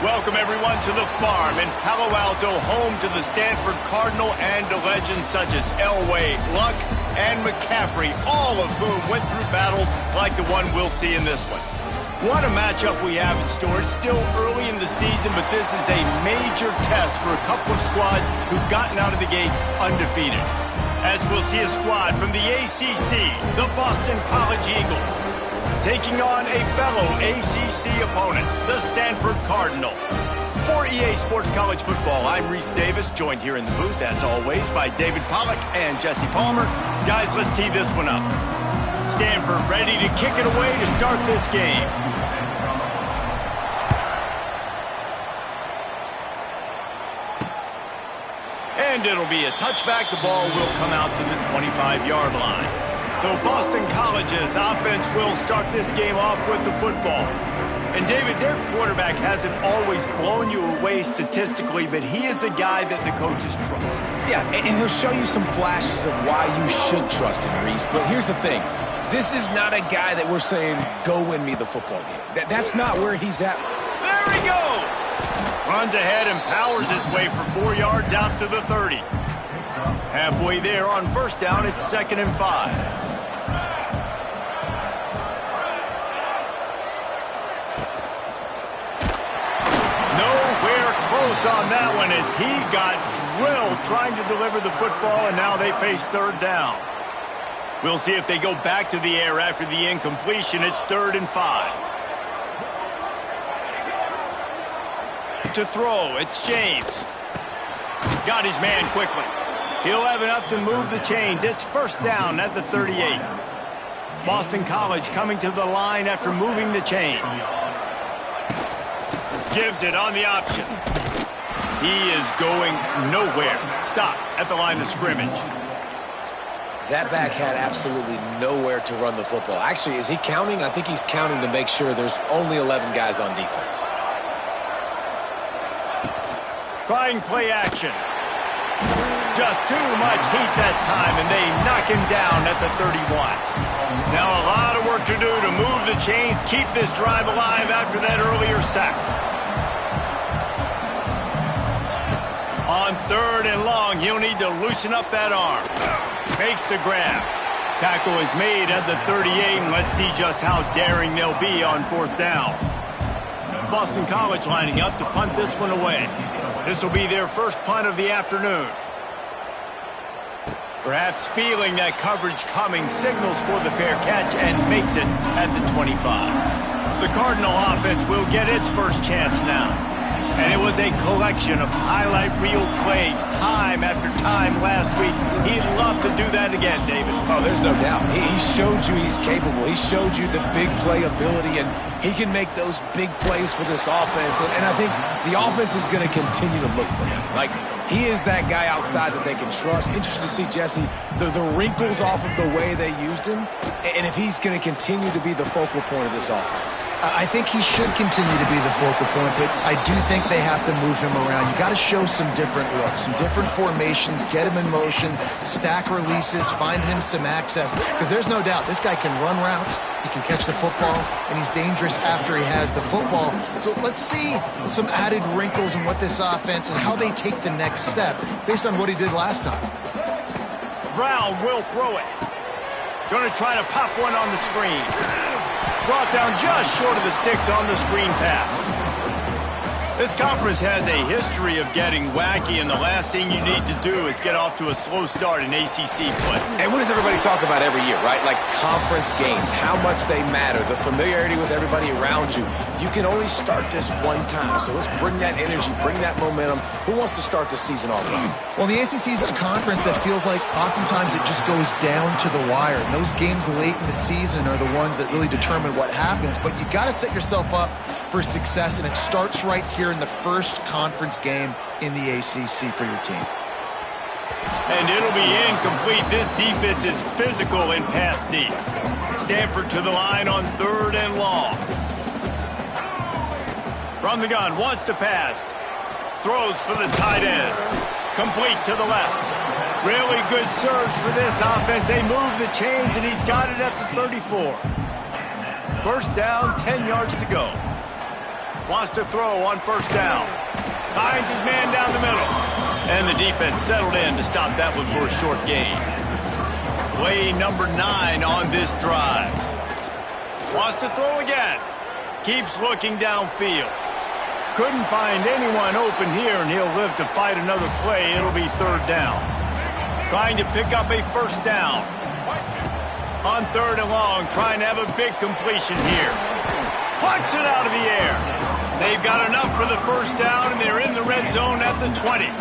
Welcome, everyone, to the farm in Palo Alto, home to the Stanford Cardinal and to legends such as Elway, Luck, and McCaffrey, all of whom went through battles like the one we'll see in this one. What a matchup we have in store. It's still early in the season, but this is a major test for a couple of squads who've gotten out of the gate undefeated. As we'll see a squad from the ACC, the Boston College Eagles, taking on a fellow ACC opponent, the Stanford Cardinal. For EA Sports College Football, I'm Reese Davis, joined here in the booth, as always, by David Pollack and Jesse Palmer. Guys, let's tee this one up. Stanford ready to kick it away to start this game. And it'll be a touchback. The ball will come out to the 25-yard line. So Boston College's offense will start this game off with the football. And David, their quarterback hasn't always blown you away statistically, but he is a guy that the coaches trust. Yeah, and he'll show you some flashes of why you should trust him, Reese. But here's the thing. This is not a guy that we're saying, go win me the football game. That's not where he's at. There he goes! Runs ahead and powers his way for 4 yards out to the 30. Halfway there on first down, it's 2nd and 5. On that one as he got drilled trying to deliver the football, and now they face 3rd down. We'll see if they go back to the air after the incompletion. It's 3rd and 5. To throw, it's James. Got his man quickly. He'll have enough to move the chains. It's 1st down at the 38. Boston College coming to the line after moving the chains. Gives it on the option. He is going nowhere. Stop at the line of scrimmage. That back had absolutely nowhere to run the football. Actually, is he counting? I think he's counting to make sure there's only 11 guys on defense. Trying play action. Just too much heat that time, and they knock him down at the 31. Now a lot of work to do to move the chains, keep this drive alive after that earlier sack. On 3rd and long, he'll need to loosen up that arm. Makes the grab. Tackle is made at the 38, and let's see just how daring they'll be on 4th down. Boston College lining up to punt this one away. This will be their first punt of the afternoon. Perhaps feeling that coverage coming, signals for the fair catch and makes it at the 25. The Cardinal offense will get its first chance now. And it was a collection of highlight reel plays time after time last week. He'd love to do that again, David. Oh, there's no doubt. He showed you he's capable. He showed you the big play ability, and he can make those big plays for this offense. And I think the offense is going to continue to look for him. Like, he is that guy outside that they can trust. Interesting to see, Jesse, the wrinkles off of the way they used him, and if he's going to continue to be the focal point of this offense. I think he should continue to be the focal point, but I do think they have to move him around. You got to show some different looks, some different formations, get him in motion, stack releases, find him some access, because there's no doubt this guy can run routes, he can catch the football, and he's dangerous after he has the football. So let's see some added wrinkles in what this offense and how they take the next step based on what he did last time. Brown will throw it. Going to try to pop one on the screen. Brought down just short of the sticks on the screen pass. This conference has a history of getting wacky, and the last thing you need to do is get off to a slow start in ACC play. And what does everybody talk about every year, right? Like conference games, how much they matter, the familiarity with everybody around you. You can only start this one time, so let's bring that energy, bring that momentum. Who wants to start the season off right? Well, the ACC is a conference that feels like oftentimes it just goes down to the wire. And those games late in the season are the ones that really determine what happens. But you got to set yourself up for success, and it starts right here in the first conference game in the ACC for your team. And it'll be incomplete. This defense is physical in pass deep. Stanford to the line on 3rd and long. From the gun, wants to pass. Throws for the tight end. Complete to the left. Really good surge for this offense. They move the chains, and he's got it at the 34. First down, 10 yards to go. Wants to throw on first down. Finds his man down the middle. And the defense settled in to stop that one for a short gain. Play number 9 on this drive. Wants to throw again. Keeps looking downfield. Couldn't find anyone open here, and he'll live to fight another play. It'll be third down. Trying to pick up a first down. On third and long, trying to have a big completion here. Plucks it out of the air. They've got enough for the first down, and they're in the red zone at the 20.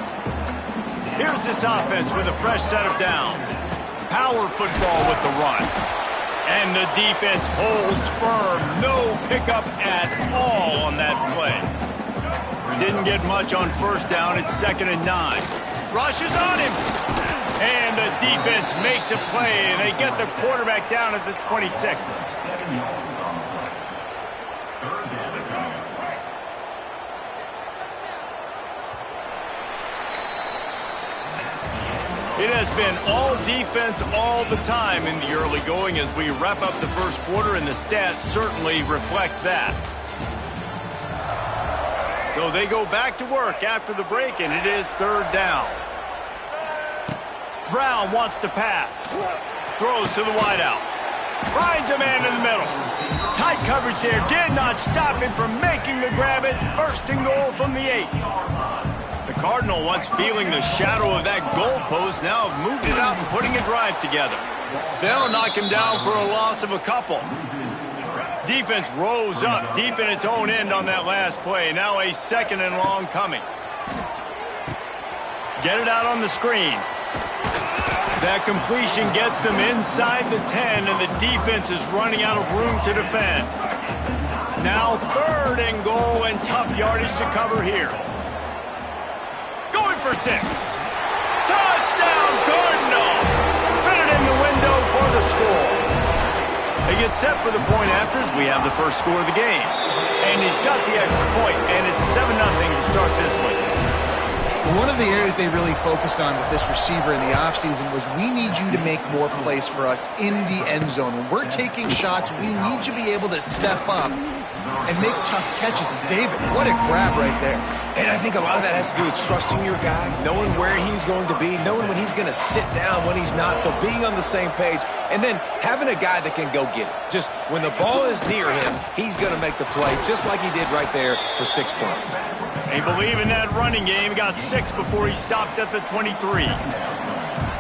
Here's this offense with a fresh set of downs. Power football with the run. And the defense holds firm. No pickup at all on that play. Didn't get much on first down. It's 2nd and 9. Rushes on him. And the defense makes a play, and they get the quarterback down at the 26. It has been all defense all the time in the early going as we wrap up the first quarter, and the stats certainly reflect that. So they go back to work after the break, and it is third down. Brown wants to pass. Throws to the wideout. Finds a man in the middle. Tight coverage there. Did not stop him from making the grab. It's 1st and goal from the 8. The Cardinal, once feeling the shadow of that goalpost, now have moved it out and putting a drive together. They'll knock him down for a loss of a couple. Defense rose up deep in its own end on that last play. Now a 2nd and long coming. Get it out on the screen. That completion gets them inside the 10, and the defense is running out of room to defend. Now 3rd and goal, and tough yardage to cover here. Going for 6. Touchdown, Cardinal! Fit it in the window for the score. They get set for the point afters. We have the first score of the game. And he's got the extra point, and it's 7-0 to start this one. One of the areas they really focused on with this receiver in the offseason was we need you to make more plays for us in the end zone. When we're taking shots, we need you to be able to step up and make tough catches. And David, what a grab right there. And I think a lot of that has to do with trusting your guy, knowing where he's going to be, knowing when he's going to sit down, when he's not. So being on the same page, and then having a guy that can go get it. Just when the ball is near him, he's going to make the play, just like he did right there for 6 points. They believe in that running game. He got 6 before he stopped at the 23.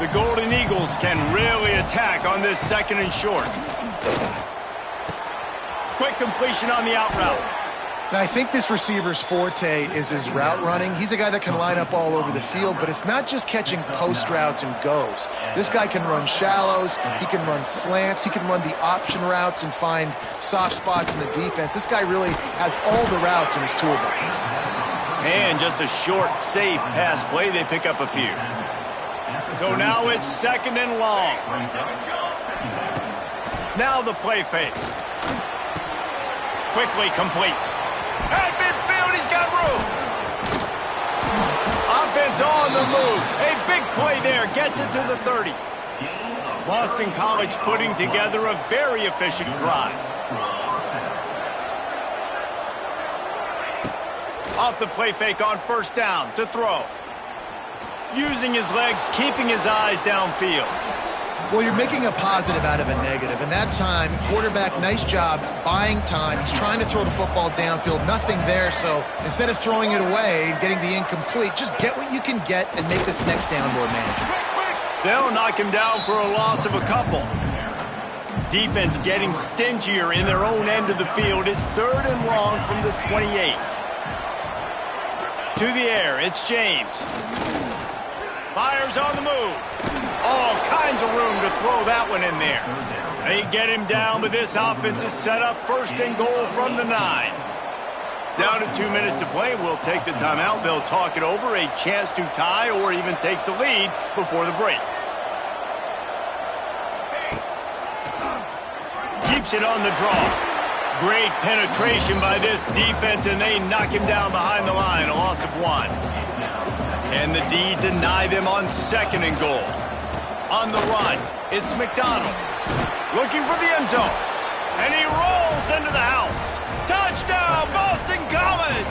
The Golden Eagles can really attack on this 2nd and short. Quick completion on the out route. Now, I think this receiver's forte is his route running. He's a guy that can line up all over the field, but it's not just catching post routes and goes. This guy can run shallows, he can run slants, he can run the option routes and find soft spots in the defense. This guy really has all the routes in his toolbox. And just a short, safe pass play. They pick up a few. So now it's 2nd and long. Now the play fake. Quickly complete. At midfield, he's got room. Offense on the move. A big play there. Gets it to the 30. Boston College putting together a very efficient drive. Off the play fake on first down to throw. Using his legs, keeping his eyes downfield. Well, you're making a positive out of a negative. And that time, quarterback, nice job buying time. He's trying to throw the football downfield. Nothing there, so instead of throwing it away and getting the incomplete, just get what you can get and make this next down more manageable. They'll knock him down for a loss of a couple. Defense getting stingier in their own end of the field. It's 3rd and long from the 28. To the air, it's James. Fires on the move. All kinds of room to throw that one in there. They get him down, but this offense is set up 1st and goal from the 9. Down to 2 minutes to play. We'll take the timeout. They'll talk it over. A chance to tie or even take the lead before the break. Keeps it on the draw. Great penetration by this defense, and they knock him down behind the line. A loss of 1. Can the D deny them on 2nd and goal? On the run, it's McDonald. Looking for the end zone. And he rolls into the house. Touchdown, Boston College!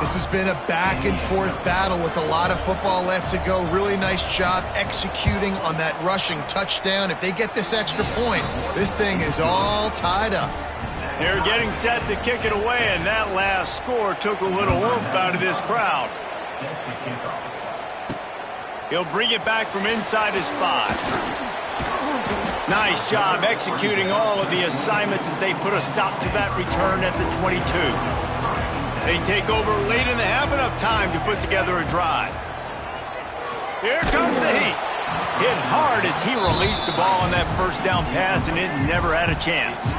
This has been a back-and-forth battle with a lot of football left to go. Really nice job executing on that rushing touchdown. If they get this extra point, this thing is all tied up. They're getting set to kick it away, and that last score took a little oomph out of this crowd. He'll bring it back from inside his 5. Nice job executing all of the assignments as they put a stop to that return at the 22. They take over late in the half, enough time to put together a drive. Here comes the heat. Hit hard as he released the ball on that first down pass, and it never had a chance.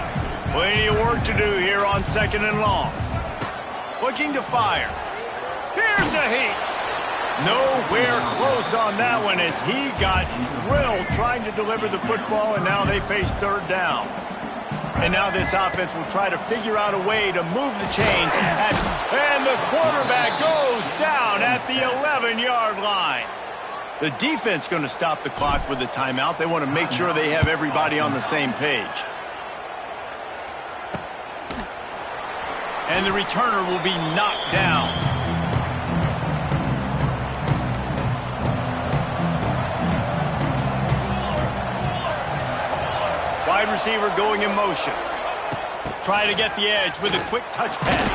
Plenty of work to do here on 2nd and long. Looking to fire. Here's the heat. Nowhere close on that one as he got drilled trying to deliver the football, and now they face 3rd down. And now this offense will try to figure out a way to move the chains. And the quarterback goes down at the 11-yard line. The defense going to stop the clock with a timeout. They want to make sure they have everybody on the same page. And the returner will be knocked down. Wide receiver going in motion. Try to get the edge with a quick touch pass.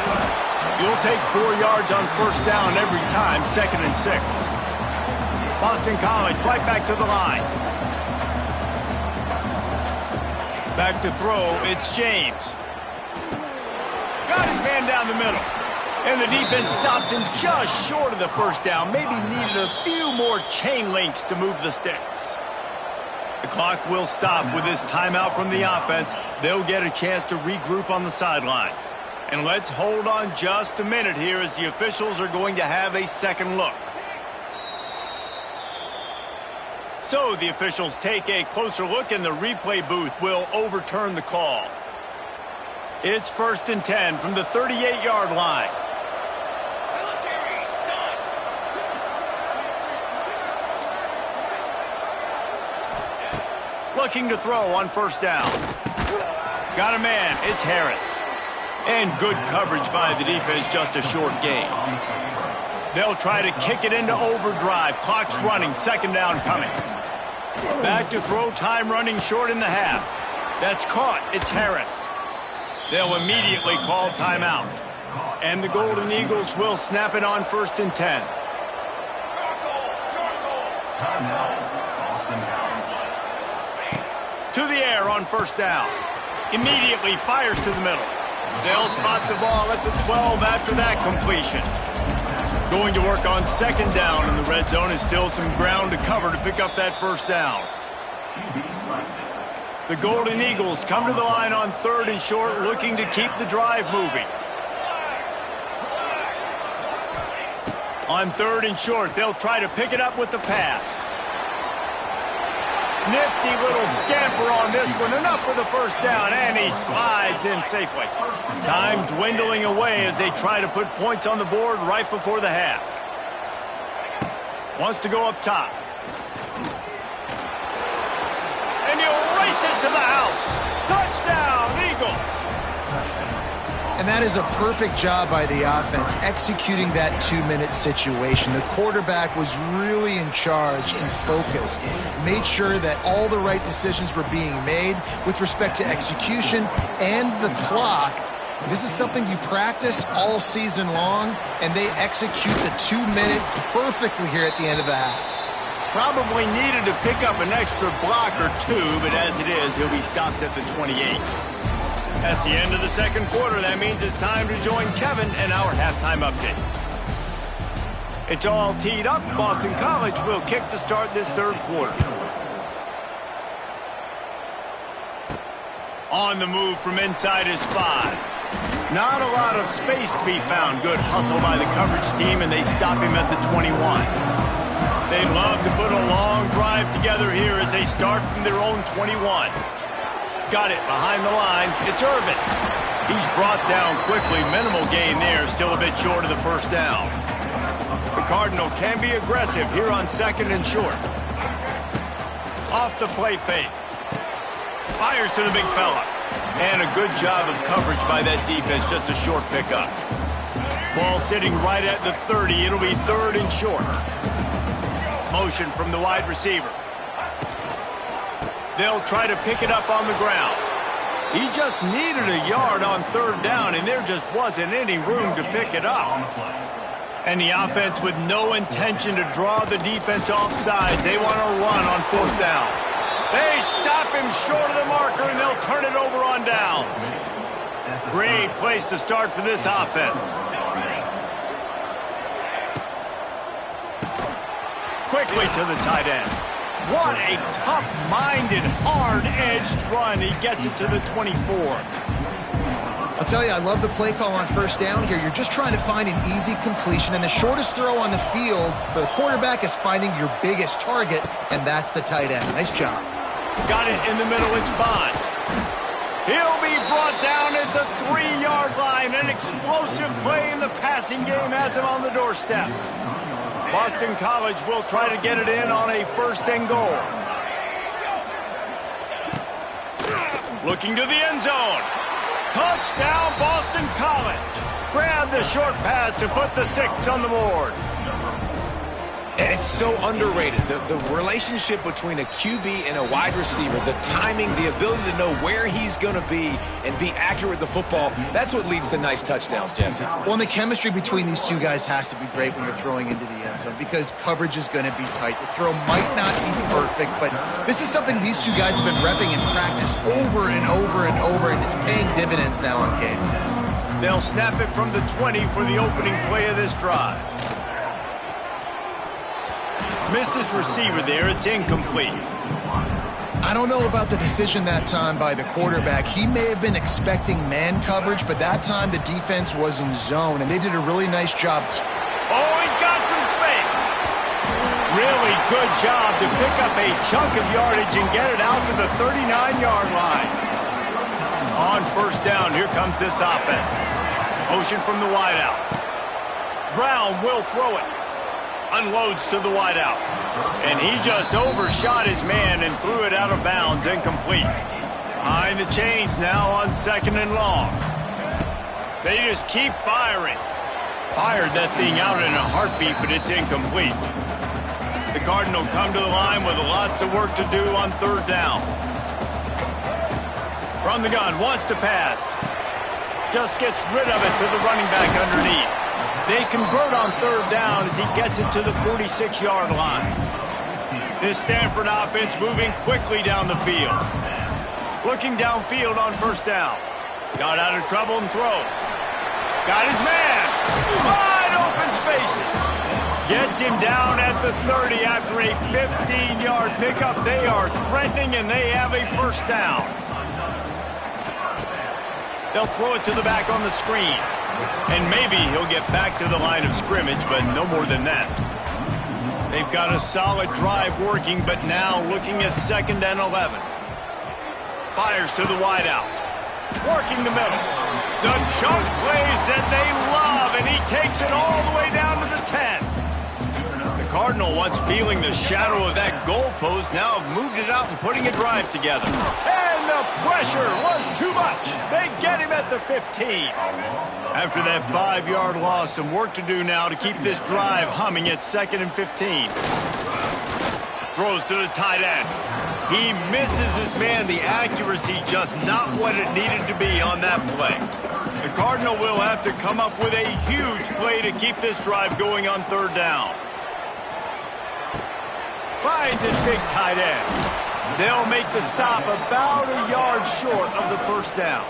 You'll take 4 yards on 1st down every time, 2nd and 6. Boston College right back to the line. Back to throw, it's James. Got his man down the middle. And the defense stops him just short of the 1st down. Maybe needed a few more chain links to move the sticks. The clock will stop with this timeout from the offense. They'll get a chance to regroup on the sideline. And let's hold on just a minute here as the officials are going to have a second look. So the officials take a closer look, and the replay booth will overturn the call. It's 1st and 10 from the 38-yard line. Looking to throw on 1st down. Got a man, it's Harris. And good coverage by the defense, just a short gain. They'll try to kick it into overdrive. Clock's running, 2nd down coming. Back to throw, time running short in the half. That's caught, it's Harris. They'll immediately call timeout. And the Golden Eagles will snap it on 1st and 10. To the air on 1st down. Immediately fires to the middle. They'll spot the ball at the 12 after that completion. Going to work on 2nd down, and the red zone is still some ground to cover to pick up that 1st down. The Golden Eagles come to the line on 3rd and short, looking to keep the drive moving. On 3rd and short, they'll try to pick it up with the pass. Nifty little scamper on this one. Enough for the 1st down, and he slides in safely. Time dwindling away as they try to put points on the board right before the half. Wants to go up top. And he'll race it to the house. Touchdown, Eagles. And that is a perfect job by the offense, executing that 2-minute situation. The quarterback was really in charge and focused. Made sure that all the right decisions were being made with respect to execution and the clock. This is something you practice all season long, and they execute the 2-minute perfectly here at the end of the half. Probably needed to pick up an extra block or 2, but as it is, he'll be stopped at the 28. That's the end of the 2nd quarter. That means it's time to join Kevin and our halftime update. It's all teed up. Boston College will kick to start this 3rd quarter. On the move from inside his 5. Not a lot of space to be found. Good hustle by the coverage team, and they stop him at the 21. They love to put a long drive together here as they start from their own 21. Got it behind the line. It's Irvin. He's brought down quickly. Minimal gain there. Still a bit short of the 1st down. The Cardinal can be aggressive here on 2nd and short. Off the play fake. Fires to the big fella. And a good job of coverage by that defense, just a short pickup. Ball sitting right at the 30. It'll be 3rd and short. Motion from the wide receiver. They'll try to pick it up on the ground. He just needed a yard on 3rd down, and there just wasn't any room to pick it up. And the offense with no intention to draw the defense off sides. They want to run on 4th down. They stop him short of the marker, and they'll turn it over on downs. Great place to start for this offense. Quickly to the tight end. What a tough-minded, hard-edged run. He gets it to the 24. I'll tell you, I love the play call on 1st down here. You're just trying to find an easy completion, and the shortest throw on the field for the quarterback is finding your biggest target, and that's the tight end. Nice job. Got it in the middle. It's Bond. He'll be brought down at the 3-yard line. An explosive play in the passing game has him on the doorstep. Boston College will try to get it in on a 1st and goal. Looking to the end zone. Touchdown, Boston College. Grab the short pass to put the 6 on the board. And it's so underrated. The relationship between a QB and a wide receiver, the timing, the ability to know where he's going to be and be accurate with the football, that's what leads to nice touchdowns, Jesse. Well, and the chemistry between these two guys has to be great when you're throwing into the end zone because coverage is going to be tight. The throw might not be perfect, but this is something these two guys have been repping in practice over and over and over, and it's paying dividends now on game. They'll snap it from the 20 for the opening play of this drive. Missed his receiver there. It's incomplete. I don't know about the decision that time by the quarterback. He may have been expecting man coverage, but that time the defense was in zone, and they did a really nice job. Oh, he's got some space. Really good job to pick up a chunk of yardage and get it out to the 39-yard line. On 1st down, here comes this offense. Motion from the wideout. Brown will throw it. Unloads to the wideout. And he just overshot his man and threw it out of bounds, incomplete. Behind the chains now on 2nd and long. They just keep firing. Fired that thing out in a heartbeat, but it's incomplete. The Cardinal come to the line with lots of work to do on 3rd down. From the gun, wants to pass. Just gets rid of it to the running back underneath. They convert on 3rd down as he gets it to the 46-yard line. This Stanford offense moving quickly down the field. Looking downfield on 1st down. Got out of trouble and throws. Got his man. Wide open spaces. Gets him down at the 30 after a 15-yard pickup. They are threatening, and they have a 1st down. They'll throw it to the back on the screen. And maybe he'll get back to the line of scrimmage, but no more than that. They've got a solid drive working, but now looking at 2nd and 11. Fires to the wideout. Working the middle. The chunk plays that they love, and he takes it all the way down to the 10. The Cardinal, once feeling the shadow of that goalpost, now have moved it out and putting a drive together. And the pressure was too much. They get him at the 15. After that 5-yard loss, some work to do now to keep this drive humming at 2nd and 15. Throws to the tight end. He misses his man. The accuracy just not what it needed to be on that play. The Cardinal will have to come up with a huge play to keep this drive going on 3rd down. Finds his big tight end. They'll make the stop about a yard short of the 1st down.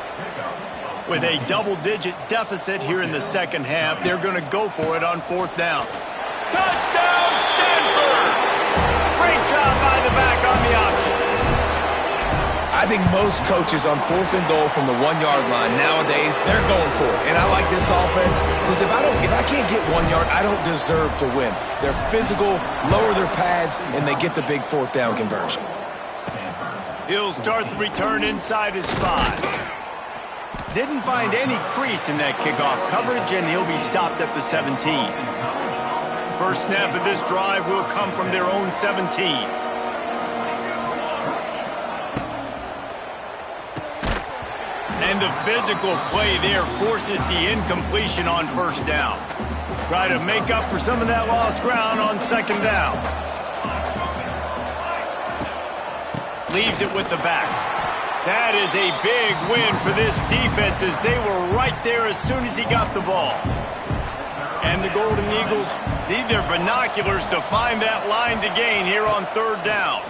With a double-digit deficit here in the 2nd half, they're going to go for it on 4th down. Touchdown, Stanford! Great job by the back on the option. I think most coaches on 4th and goal from the 1-yard line nowadays, they're going for it. And I like this offense because if I can't get 1 yard, I don't deserve to win. They're physical, lower their pads, and they get the big 4th down conversion. He'll start the return inside his 5. Didn't find any crease in that kickoff coverage, and he'll be stopped at the 17. First snap of this drive will come from their own 17. And the physical play there forces the incompletion on first down. Try to make up for some of that lost ground on second down. Leaves it with the back. That is a big win for this defense as they were right there as soon as he got the ball. And the Golden Eagles need their binoculars to find that line to gain here on third down.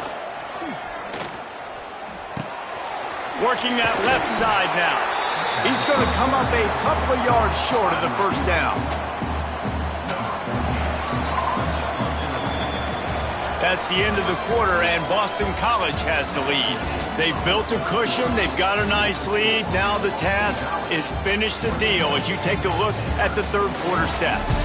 Working that left side now. He's going to come up a couple of yards short of the first down. That's the end of the quarter, and Boston College has the lead. They've built a cushion. They've got a nice lead. Now the task is finish the deal as you take a look at the third quarter stats.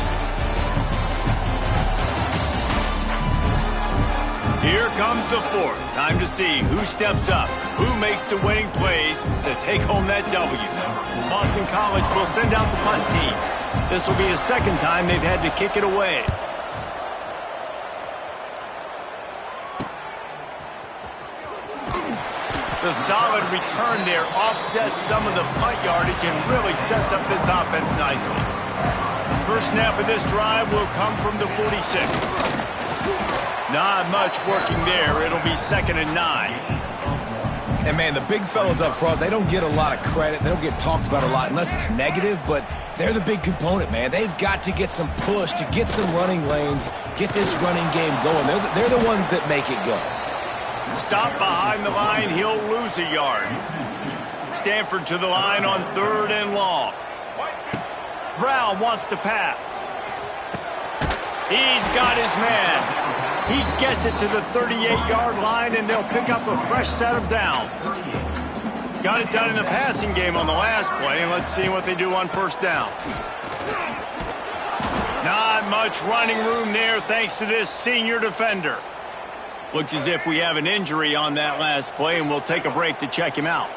Here comes the fourth. Time to see who steps up, who makes the winning plays to take home that W. Boston College will send out the punt team. This will be the second time they've had to kick it away. The solid return there offsets some of the punt yardage and really sets up this offense nicely. First snap of this drive will come from the 46. Not much working there. It'll be 2nd and 9. And, man, the big fellas up front, they don't get a lot of credit. They don't get talked about a lot unless it's negative, but they're the big component, man. They've got to get some push, to get some running lanes, get this running game going. They're the ones that make it go. Stop behind the line. He'll lose a yard. Stanford to the line on 3rd and long. Brown wants to pass. He's got his man. He gets it to the 38-yard line, and they'll pick up a fresh set of downs. Got it done in the passing game on the last play, and let's see what they do on first down. Not much running room there thanks to this senior defender. Looks as if we have an injury on that last play, and we'll take a break to check him out.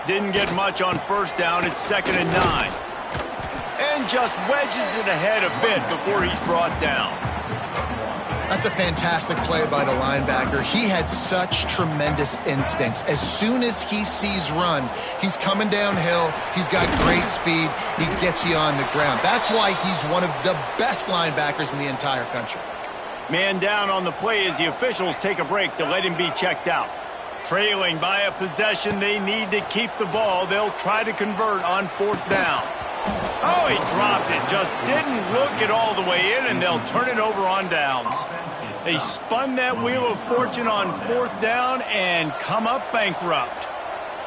Didn't get much on first down. It's 2nd and 9. And just wedges it ahead a bit before he's brought down. That's a fantastic play by the linebacker. He has such tremendous instincts. As soon as he sees run, he's coming downhill. He's got great speed. He gets you on the ground. That's why he's one of the best linebackers in the entire country. Man down on the play as the officials take a break to let him be checked out. Trailing by a possession, they need to keep the ball. They'll try to convert on 4th down. Oh, he dropped it. Just didn't look it all the way in, and they'll turn it over on downs. They spun that wheel of fortune on 4th down and come up bankrupt.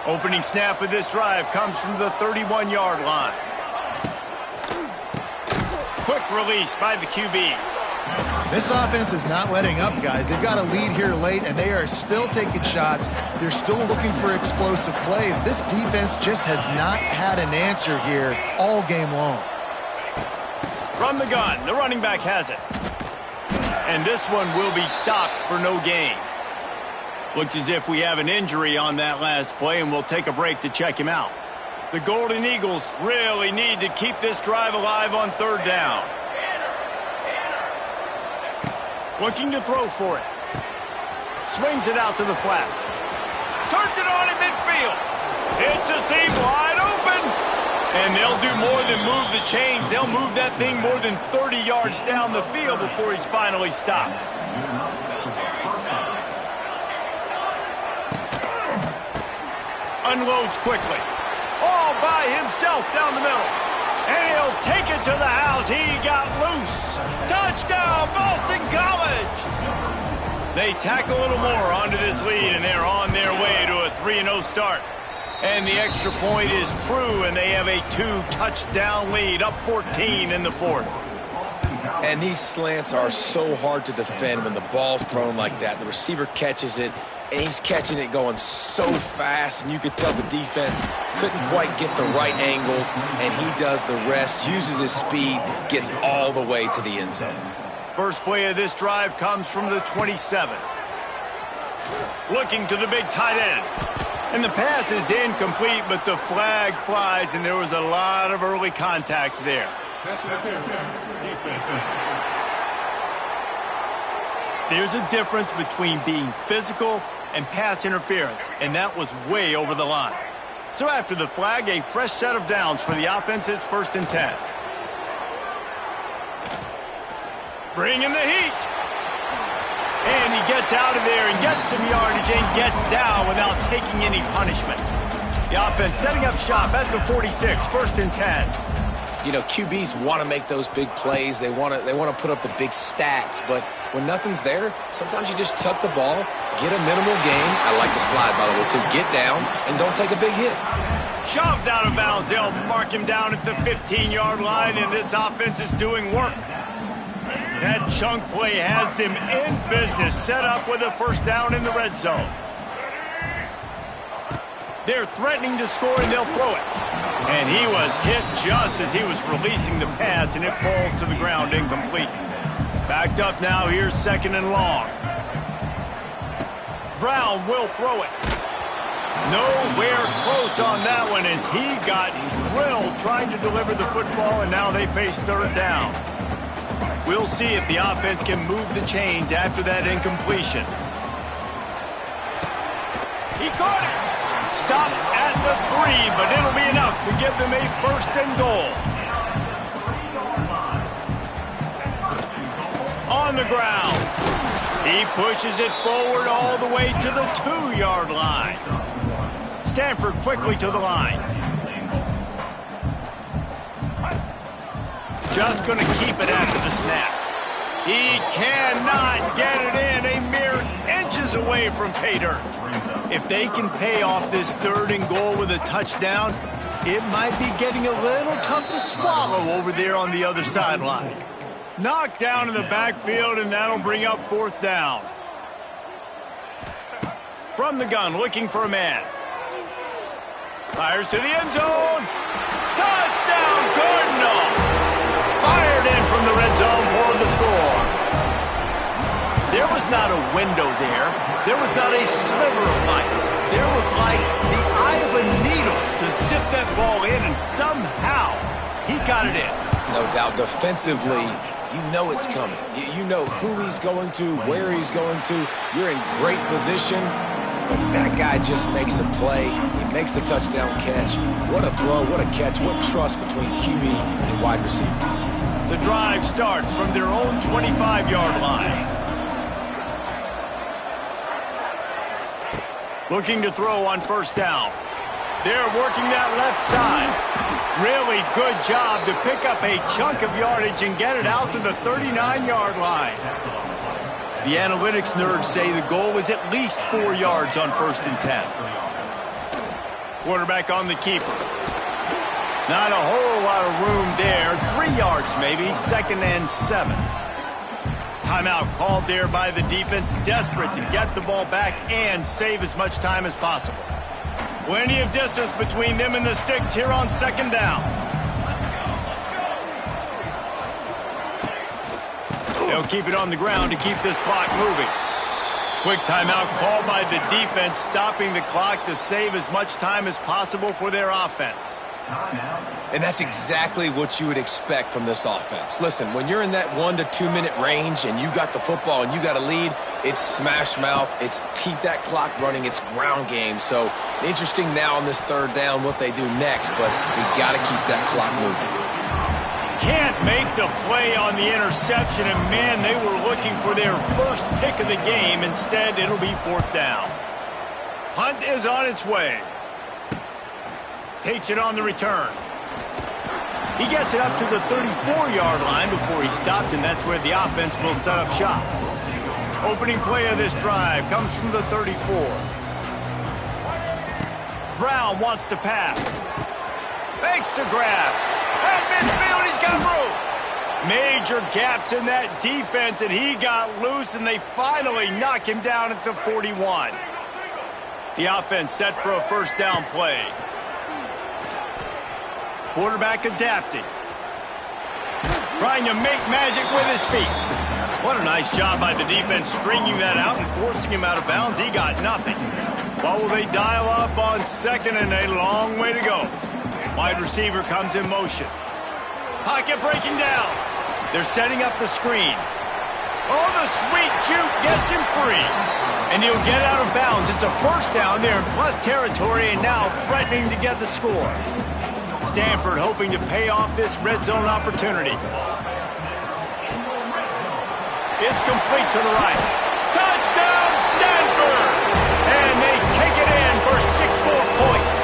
Opening snap of this drive comes from the 31-yard line. Quick release by the QB. This offense is not letting up, guys. They've got a lead here late, and they are still taking shots. They're still looking for explosive plays. This defense just has not had an answer here all game long. From the gun, the running back has it. And this one will be stopped for no gain. Looks as if we have an injury on that last play, and we'll take a break to check him out. The Golden Eagles really need to keep this drive alive on 3rd down. Looking to throw for it. Swings it out to the flat. Turns it on in midfield. It's a seam wide open. And they'll do more than move the chains. They'll move that thing more than 30 yards down the field before he's finally stopped. Unloads quickly. All by himself down the middle. And he'll take it to the house. He got loose. Touchdown, Boston College! They tack a little more onto this lead, and they're on their way to a 3-0 start. And the extra point is true, and they have a 2-touchdown lead, up 14 in the 4th. And these slants are so hard to defend when the ball's thrown like that. The receiver catches it, and he's catching it going so fast, and you could tell the defense couldn't quite get the right angles, and he does the rest, uses his speed, gets all the way to the end zone. First play of this drive comes from the 27. Looking to the big tight end. And the pass is incomplete, but the flag flies, and there was a lot of early contact there. There's a difference between being physical and pass interference, and that was way over the line. So after the flag, a fresh set of downs for the offense. It's 1st and 10. Bringing the heat. And he gets out of there and gets some yardage and gets down without taking any punishment. The offense setting up shop at the 46, 1st and 10. You know, QBs want to make those big plays. They want to put up the big stats. But when nothing's there, sometimes you just tuck the ball, get a minimal gain. I like the slide, by the way, too. Get down and don't take a big hit. Shoved out of bounds. They'll mark him down at the 15-yard line, and this offense is doing work. That chunk play has them in business, set up with a 1st down in the red zone. They're threatening to score, and they'll throw it. And he was hit just as he was releasing the pass, and it falls to the ground incomplete. Backed up now, here's 2nd and long. Brown will throw it. Nowhere close on that one as he got drilled trying to deliver the football, and now they face 3rd down. We'll see if the offense can move the chains after that incompletion. He caught it. Stopped at the 3, but it'll be enough to give them a 1st and goal. On the ground. He pushes it forward all the way to the 2-yard line. Stanford quickly to the line. Just going to keep it after the snap. He cannot get it in. A mere inches away from pay dirt. If they can pay off this 3rd and goal with a touchdown, it might be getting a little tough to swallow over there on the other sideline. Knocked down in the backfield, and that'll bring up 4th down. From the gun, looking for a man. Fires to the end zone. Touchdown, Cardinal! Fired in from the red zone for the score. There was not a window there. There was not a sliver of light. There was like the eye of a needle to zip that ball in, and somehow he got it in. No doubt defensively, you know it's coming. You know who he's going to, where he's going to. You're in great position. But that guy just makes a play. He makes the touchdown catch. What a throw, what a catch, what trust between QB and wide receiver. The drive starts from their own 25-yard line. Looking to throw on 1st down. They're working that left side. Really good job to pick up a chunk of yardage and get it out to the 39-yard line. The analytics nerds say the goal is at least 4 yards on 1st and 10. Quarterback on the keeper. Not a whole lot of room there. 3 yards maybe. 2nd and 7. Timeout called there by the defense, desperate to get the ball back and save as much time as possible. Plenty of distance between them and the sticks here on 2nd down. They'll keep it on the ground to keep this clock moving. Quick timeout called by the defense, stopping the clock to save as much time as possible for their offense. And that's exactly what you would expect from this offense. Listen, when you're in that 1 to 2 minute range and you got the football and you got a lead, it's smash mouth, it's keep that clock running, it's ground game. So interesting now on this 3rd down what they do next, but we got to keep that clock moving. Can't make the play on the interception, and man, they were looking for their first pick of the game. Instead, it'll be 4th down. Hunt is on its way. Takes it on the return. He gets it up to the 34-yard line before he stopped, and that's where the offense will set up shop. Opening play of this drive comes from the 34. Brown wants to pass. Fakes the grab. At midfield, he's got room. Major gaps in that defense, and he got loose, and they finally knock him down at the 41. The offense set for a 1st down play. Quarterback adapting. Trying to make magic with his feet. What a nice job by the defense stringing that out and forcing him out of bounds. He got nothing. What will they dial up on 2nd and a long way to go? Wide receiver comes in motion. Pocket breaking down. They're setting up the screen. Oh, the sweet juke gets him free. And he'll get out of bounds. It's a first down there in plus territory and now threatening to get the score. Stanford hoping to pay off this red zone opportunity. It's complete to the right. Touchdown, Stanford! And they take it in for 6 more points.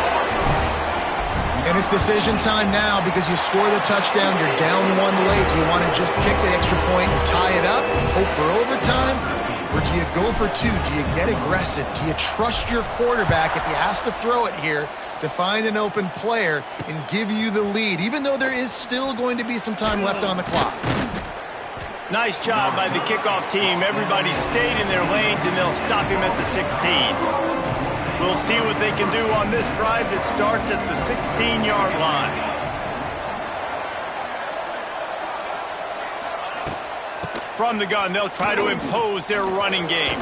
And it's decision time now because you score the touchdown, you're down 1 late. Do you want to just kick the extra point and tie it up, hope for overtime? Or do you go for 2? Do you get aggressive? Do you trust your quarterback if he has to throw it here to find an open player and give you the lead, even though there is still going to be some time left on the clock? Nice job by the kickoff team. Everybody stayed in their lanes, and they'll stop him at the 16. We'll see what they can do on this drive that starts at the 16-yard line. From the gun, they'll try to impose their running game.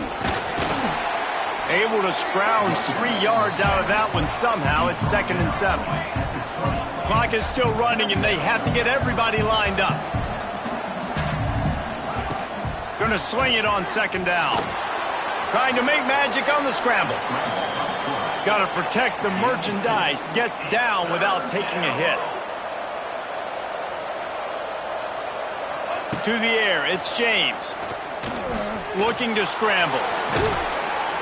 Able to scrounge 3 yards out of that one somehow. It's 2nd and 7. Clock is still running, and they have to get everybody lined up. Going to swing it on 2nd down. Trying to make magic on the scramble. Got to protect the merchandise. Gets down without taking a hit. To the air, it's James. Looking to scramble.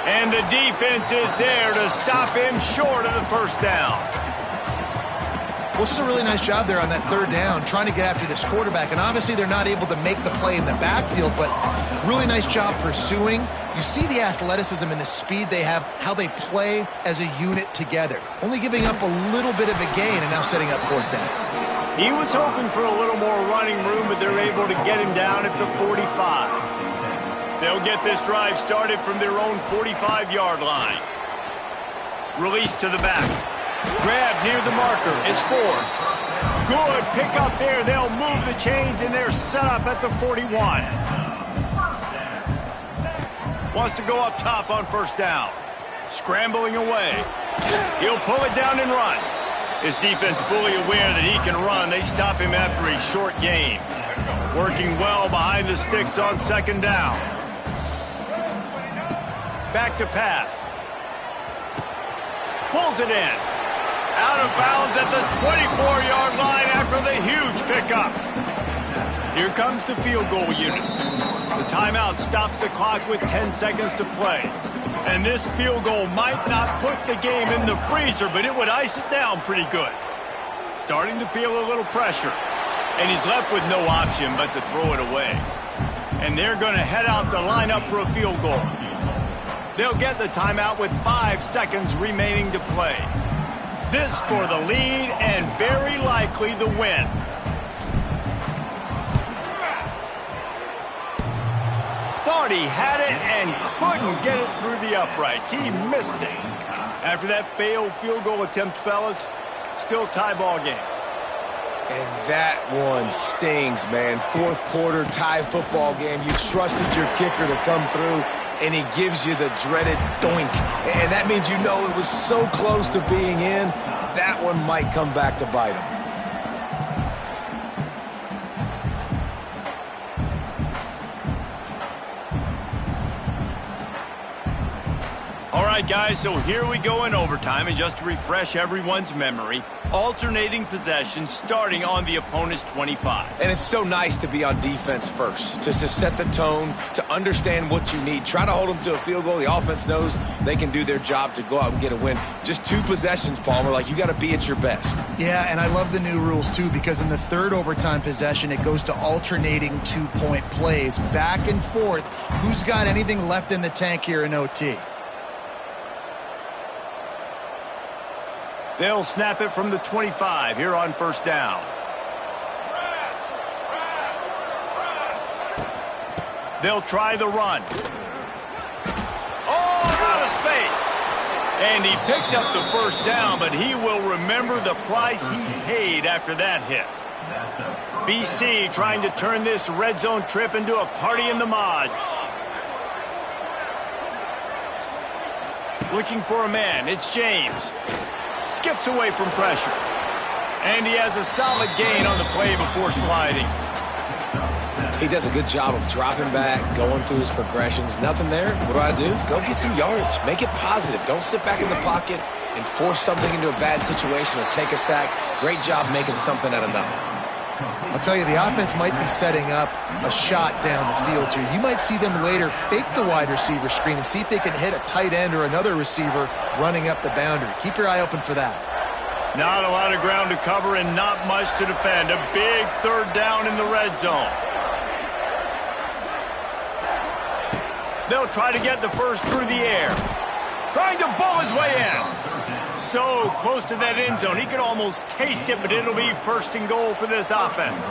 And the defense is there to stop him short of the first down. Well, it's just a really nice job there on that 3rd down, trying to get after this quarterback. And obviously they're not able to make the play in the backfield, but really nice job pursuing. You see the athleticism and the speed they have, how they play as a unit together. Only giving up a little bit of a gain and now setting up 4th down. He was hoping for a little more running room, but they're able to get him down at the 45. They'll get this drive started from their own 45-yard line. Release to the back. Grab near the marker. It's 4. Good pick up there. They'll move the chains, and they're set up at the 41. Wants to go up top on 1st down. Scrambling away. He'll pull it down and run. His defense fully aware that he can run. They stop him after a short gain. Working well behind the sticks on 2nd down. Back to pass. Pulls it in. Out of bounds at the 24-yard line after the huge pickup. Here comes the field goal unit. The timeout stops the clock with 10 seconds to play. And this field goal might not put the game in the freezer, but it would ice it down pretty good. Starting to feel a little pressure. And he's left with no option but to throw it away. And they're going to head out to line up for a field goal. They'll get the timeout with 5 seconds remaining to play. This for the lead and very likely the win. Thought he had it and couldn't get it through the uprights. He missed it. After that failed field goal attempt, fellas, still tie ball game. And that one stings, man. 4th quarter tie football game. You trusted your kicker to come through, and he gives you the dreaded doink. And that means you know it was so close to being in, that one might come back to bite him. All right, guys, so here we go in overtime, and just to refresh everyone's memory, alternating possession starting on the opponent's 25. And it's so nice to be on defense first, just to set the tone, to understand what you need. Try to hold them to a field goal. The offense knows they can do their job to go out and get a win. Just 2 possessions, Palmer, like you got to be at your best. Yeah, and I love the new rules, too, because in the 3rd overtime possession, it goes to alternating 2-point plays, back and forth. Who's got anything left in the tank here in OT? They'll snap it from the 25 here on 1st down. They'll try the run. Oh, out of space. And he picked up the 1st down, but he will remember the price he paid after that hit. BC trying to turn this red zone trip into a party in the mods. Looking for a man. It's James. Skips away from pressure. And he has a solid gain on the play before sliding. He does a good job of dropping back, going through his progressions. Nothing there. What do? Go get some yardage. Make it positive. Don't sit back in the pocket and force something into a bad situation or take a sack. Great job making something out of nothing. I'll tell you, the offense might be setting up a shot down the field here. You might see them later fake the wide receiver screen and see if they can hit a tight end or another receiver running up the boundary. Keep your eye open for that. Not a lot of ground to cover and not much to defend. A big third down in the red zone. They'll try to get the first through the air. Trying to bowl his way in. So close to that end zone. He could almost taste it, but it'll be first and goal for this offense.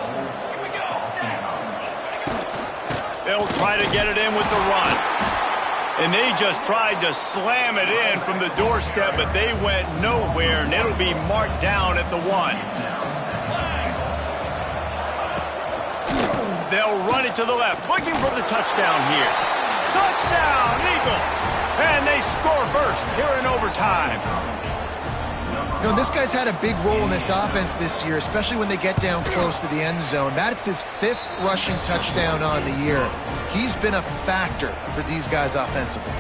They'll try to get it in with the run. And they just tried to slam it in from the doorstep, but they went nowhere, and it'll be marked down at the 1. They'll run it to the left, looking for the touchdown here. Touchdown, Eagles! And they score first here in overtime. You know, this guy's had a big role in this offense this year, especially when they get down close to the end zone. That's his 5th rushing touchdown on the year. He's been a factor for these guys offensively.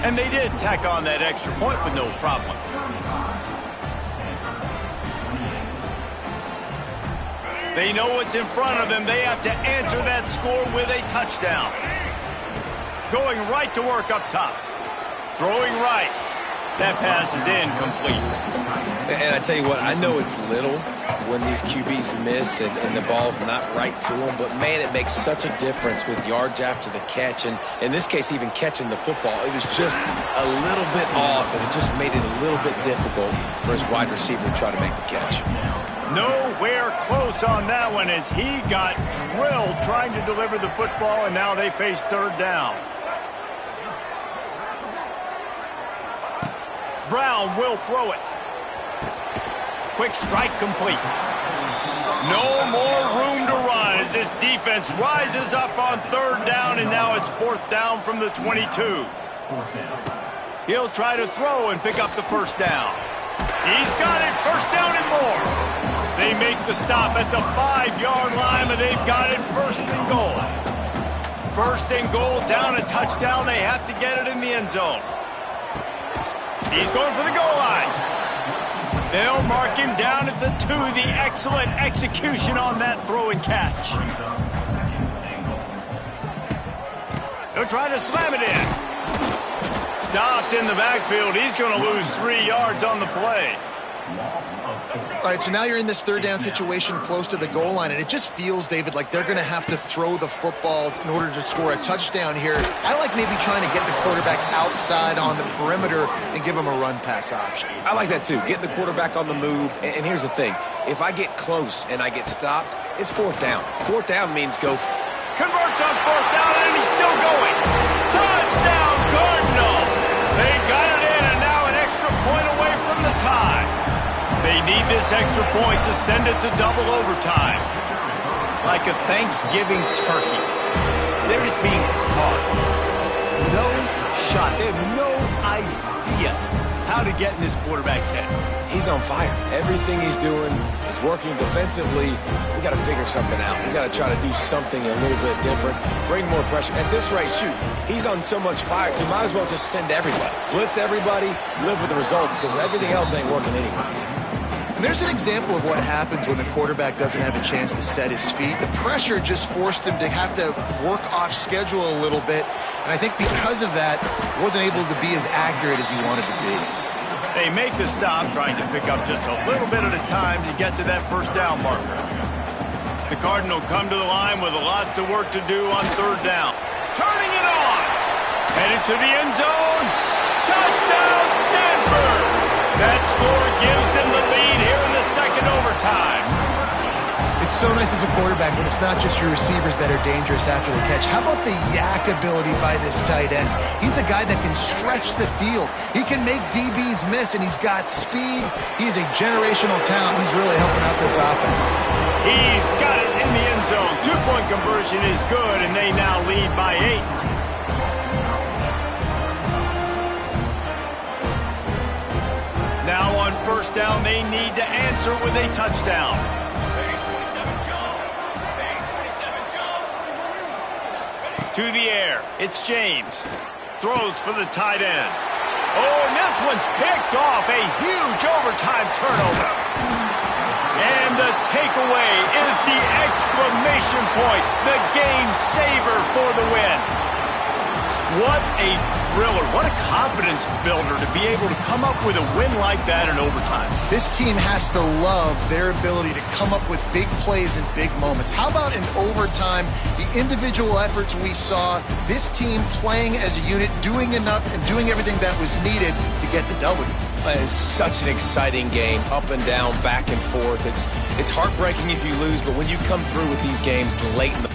And they did tack on that extra point with no problem. They know what's in front of them. They have to answer that score with a touchdown. Going right to work up top. Throwing right. That pass is incomplete. And I tell you what, I know it's little when these QBs miss and the ball's not right to them, but man, it makes such a difference with yards after the catch, and in this case, even catching the football. It was just a little bit off, and it just made it a little bit difficult for his wide receiver to try to make the catch. Nowhere close on that one as he got drilled trying to deliver the football, and now they face third down. Brown will throw it. Quick strike complete. No more room to run as this defense rises up on third down, and now it's 4th down from the 22. He'll try to throw and pick up the first down. He's got it, first down and more. They make the stop at the 5-yard line, but they've got it first and goal. First and goal, down a touchdown. They have to get it in the end zone. He's going for the goal line. They'll mark him down at the 2. The excellent execution on that throw and catch. They'll try to slam it in. Stopped in the backfield. He's going to lose 3 yards on the play. All right, so now you're in this third down situation close to the goal line, and it just feels, David, like they're going to have to throw the football in order to score a touchdown here. I like maybe trying to get the quarterback outside on the perimeter and give him a run-pass option. I like that, too. Getting the quarterback on the move. And here's the thing. If I get close and I get stopped, it's 4th down. 4th down means go. Converts on 4th down, and he's still going. Touchdown, Cardinal! They got it in, and now an extra point away from the tie. They need this extra point to send it to double overtime. Like a Thanksgiving turkey. They're just being caught. No shot. They have no idea how to get in this quarterback's head. He's on fire. Everything he's doing is working defensively. We got to figure something out. We got to try to do something a little bit different. Bring more pressure. At this rate, shoot, he's on so much fire. You might as well just send everybody. Blitz everybody, live with the results, because everything else ain't working anyways. And there's an example of what happens when the quarterback doesn't have a chance to set his feet. The pressure just forced him to have to work off schedule a little bit. And I think because of that, wasn't able to be as accurate as he wanted to be. They make the stop, trying to pick up just a little bit at a time to get to that first down marker. The Cardinal come to the line with lots of work to do on third down. Turning it on. Headed to the end zone. Touchdown, Stanford! That score gives them the lead here in the second overtime. It's so nice as a quarterback when it's not just your receivers that are dangerous after the catch. How about the yak ability by this tight end? He's a guy that can stretch the field. He can make DBs miss, and he's got speed. He's a generational talent. He's really helping out this offense. He's got it in the end zone. 2-point conversion is good, and they now lead by 8. Now on first down, they need to answer with a touchdown. To the air. It's James. Throws for the tight end. Oh, and this one's picked off. A huge overtime turnover. And the takeaway is the exclamation point. The game saver for the win. What a thriller. What a confidence builder to be able to come up with a win like that in overtime. This team has to love their ability to come up with big plays and big moments. How about in overtime, the individual efforts we saw, this team playing as a unit, doing enough and doing everything that was needed to get the W. It's such an exciting game, up and down, back and forth. It's heartbreaking if you lose, but when you come through with these games late in the